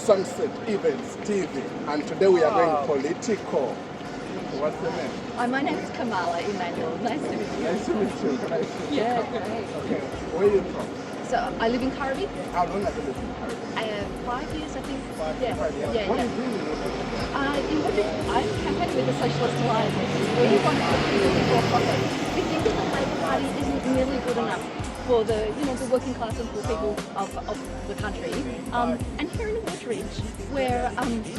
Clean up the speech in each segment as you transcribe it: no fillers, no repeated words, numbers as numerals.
Sunset Events TV, and today we are going political. What's your name? My name is Kamala Emmanuel. Nice to meet you. Nice to meet you. Nice to meet you. Yeah, great. Okay, where are you from? So I live in Currabee. How long have you lived in Paris? 5 years, I think. Five years. Yeah. What do you do? In Woodridge, I'm campaigning with the Socialist Alliance. We want to put people before profit. We think that the Labor Party isn't nearly good enough for the working class and poor people of the country. And here in Woodridge, where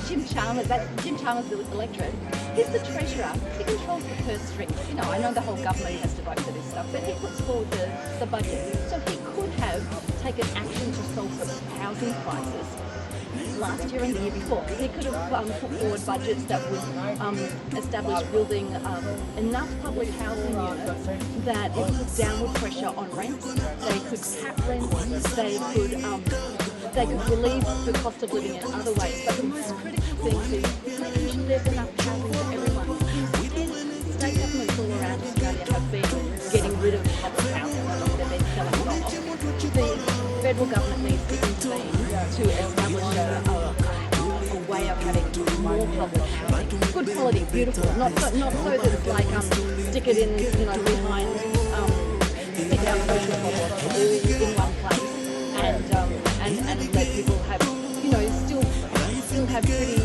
Jim Chalmers the electorate, he's the treasurer. He controls the purse strings. I know the whole government has to vote for this stuff, but he puts forward the budget. So he could have taken action to solve the housing crisis last year and the year before. He could have put forward budgets that would establish building enough public housing units that it put downward pressure on rents. They could cap rents. They could relieve the cost of living in other ways. But the most critical thing is making sure there's enough housing for everyone. State governments all around Australia have been getting rid of public housing. They've been selling it off. The federal government needs to intervene to establish a way of having more public housing. Good quality, beautiful. Not so that it's like stick it in, behind, stick out social problems in one place, and let people have, still have pretty,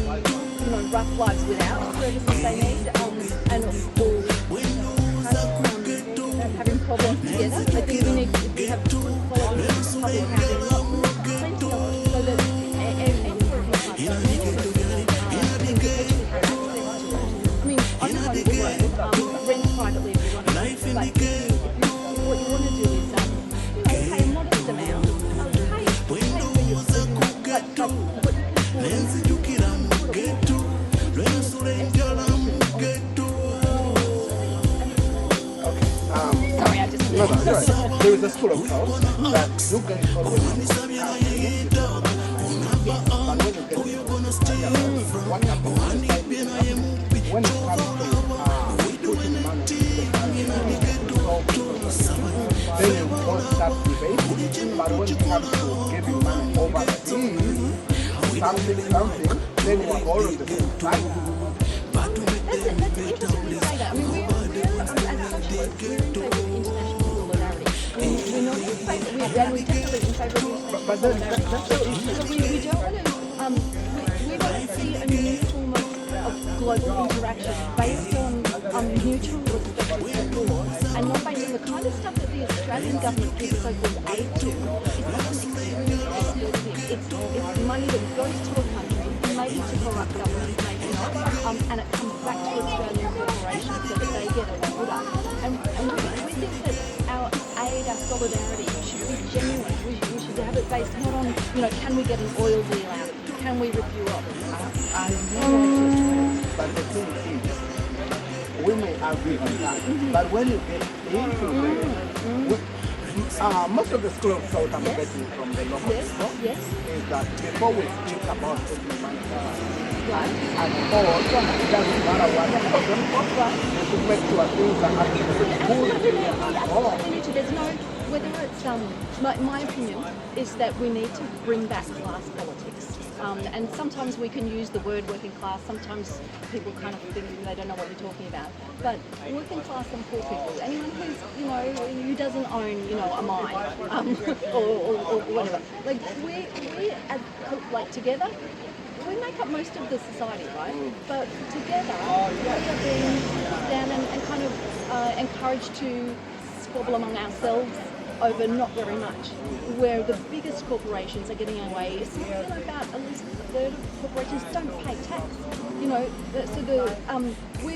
rough lives without services they need, and all having problems together. I think we need to have good quality public housing, plenty of it, so that any working class can actually have access to it. I mean, I know how it works. Rent privately if you want to, but what you want to do is, pay a modest amount. Pay for your food, but what you can afford is sorry, I just... No, that's right. There is a school of thought that you guys always what happens when it comes to putting money then you won't start debating, but when it comes to giving money overseas, something, then you are all on the same side. That's interesting you say that. I mean, we're as socialists, we're in favour of international solidarity. We're not in favour, we're definitely in favour of international solidarity. So we don't want to, we want to see a new form of global interaction based on mutual respect for law, and not based on the kind of stuff that the Australian government gives so-called aid to. It's often extremely exploitative. It's money that goes to a country, maybe to corrupt governments, maybe not, and it comes back to Australian corporations so that they get a product. And we think that our aid, our solidarity should be genuine. We should have it based not on, can we get an oil deal out? Can we rip you off? But the thing is, we may agree on that, but when you get into most of the school of thought I'm getting from the local people is that before we think about putting money and all, it doesn't matter what we should make sure things are actually good and all. There's no, whether it's, my opinion is that we need to bring back class politics. And sometimes we can use the word working class, sometimes people kind of think they don't know what you're talking about. But working class and poor people, anyone who's, who doesn't own, a mine, or whatever. Like, we together, we make up most of the society, right? But together, we are being put down and kind of encouraged to squabble among ourselves over not very much, where the biggest corporations are getting away. It's about at least a third of corporations don't pay tax. We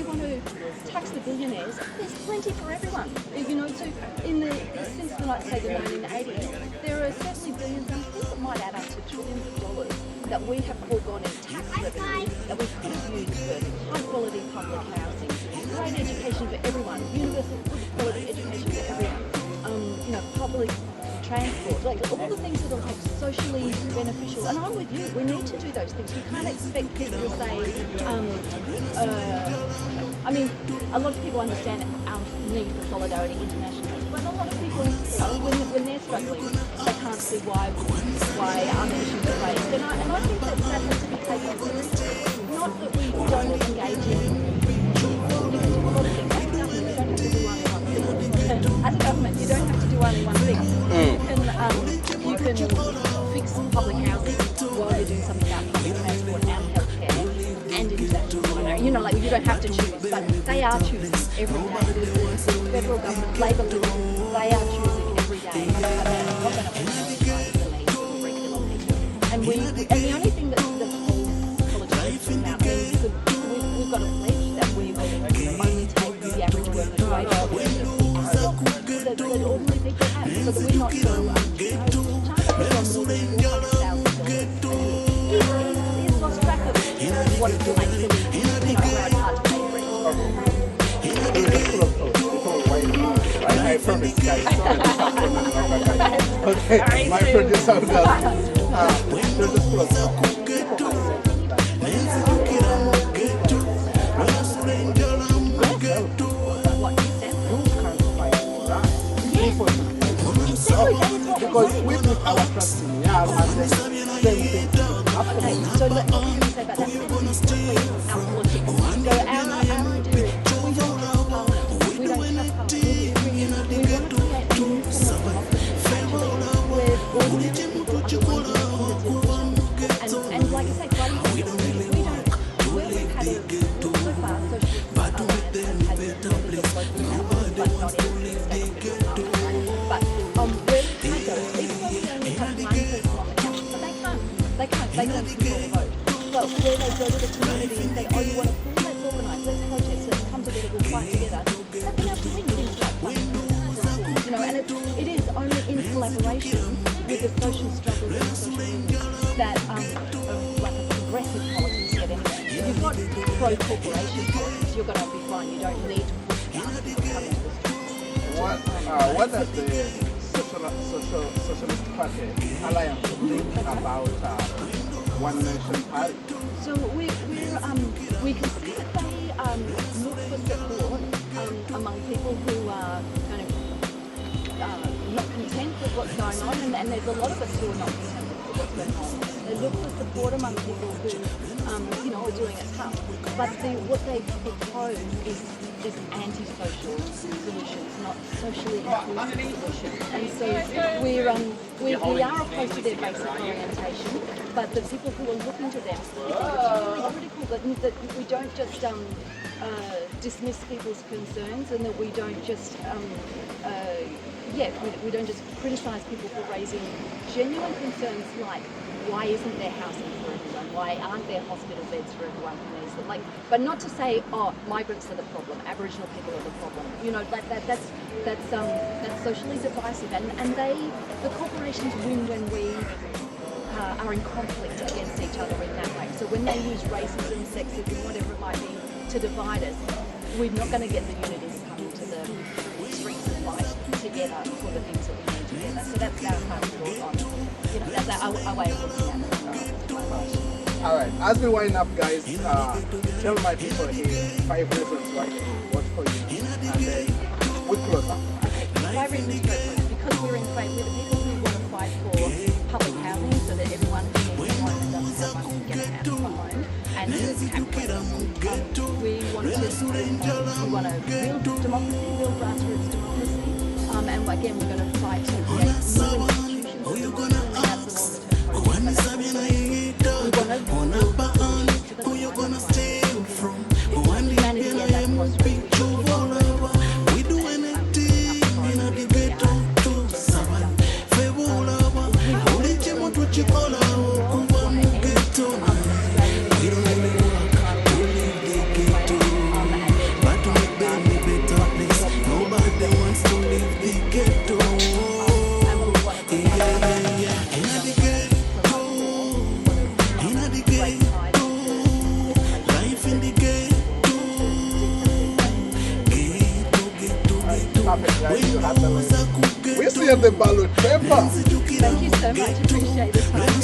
want to tax the billionaires. There's plenty for everyone. So since the 1980s, there are certainly billions, and I think it might add up to trillions of dollars that we have foregone in tax revenue that we could have used for high quality public housing, great education for everyone, universal good quality education for everyone. Public transport, all the things that are socially beneficial. And I'm with you, we need to do those things. We can't expect people to say, a lot of people understand our need for solidarity internationally, but a lot of people, when when they're struggling, they can't see why other issues are raised. And I think that has to be taken seriously. Not that we don't engage in. You can do a lot of things. As a government, you don't have to do only one thing. As a government, you don't have to do only one thing. You can fix public housing while you're doing something about public transport and healthcare and international. You know, like you don't have to choose, but they are choosing every day. The federal government, Labor leaders, they are choosing every day. They're not going to prioritize the needs of the regular people. And the only thing that holds politicians out is that we've got a pledge that we will only take the average worker's wage that ordinary people have, so that we're not so charging more than $400,000. He's lost track of what it's like to live, where it's hard to pay rent. I promise, guys. Okay, my producer does. There's a school of thought. Because we put our trust in Yah and then same thing happen. Okay, so what can we say about that? Our politics. So our idea is we don't trust Parliament. We don't trust Parliament. We want to create a new form of democracy, actually, where ordinary people are the ones making the decisions. And like I say, fighting for democracy, where we've had so far, socialist Parliament has had members of local councils, but not in the state Parliament. But where we've had those, even though we only have one person on the council, but they don't control the vote. But where they go to the community and say, oh, you want to pull, let's organise, let's protest, let's come together, we'll fight together. That's enough to win things like you know, and it is only in collaboration with the social struggles and the social movements that like a progressive politics get anywhere. If you've got pro-corporation politics, you're going to be fine. You don't need to push people to come into the streets. What does the Socialist Party Alliance think about One Nation Party? So we can see that they look for support among people who are kind of not content with what's going on, and there's a lot of us who are not content with what's going on. They look for support among people who, are doing it tough. But what they propose is anti-social solutions, not socially inclusive solutions. And so we are opposed to their basic orientation, but the people who are looking to them, I think it's really critical that we don't just dismiss people's concerns, and that we don't just we don't just criticise people for raising genuine concerns like why isn't there housing for everyone? Why aren't there hospital beds for everyone who needs them? But not to say, oh, migrants are the problem, Aboriginal people are the problem. You know, that's socially divisive, and the corporations win when we are in conflict against each other in that way. So when they use racism, sexism, whatever it might be, to divide us, we're not going to get the unity to come into the streets and fight together for the things that we need together. So that's our kind of thought on, that's our way of looking at it. All right, as we wind up, guys, tell my people here 5 reasons why they vote for you, and then we close up. Okay, 5 reasons to vote for us. Because we're in favour, we're the people who want to fight for public housing so that everyone who needs a home and doesn't have one can get a house for home. And this is we want to build democracy, build grassroots democracy, and again we're going to fight to create new institutions for democracy, and that's the longer term project. We want to build solutions to the humanity at that crossroads. We do anything to get to survive. We see the ballot paper. Thank you so much. Appreciate the time.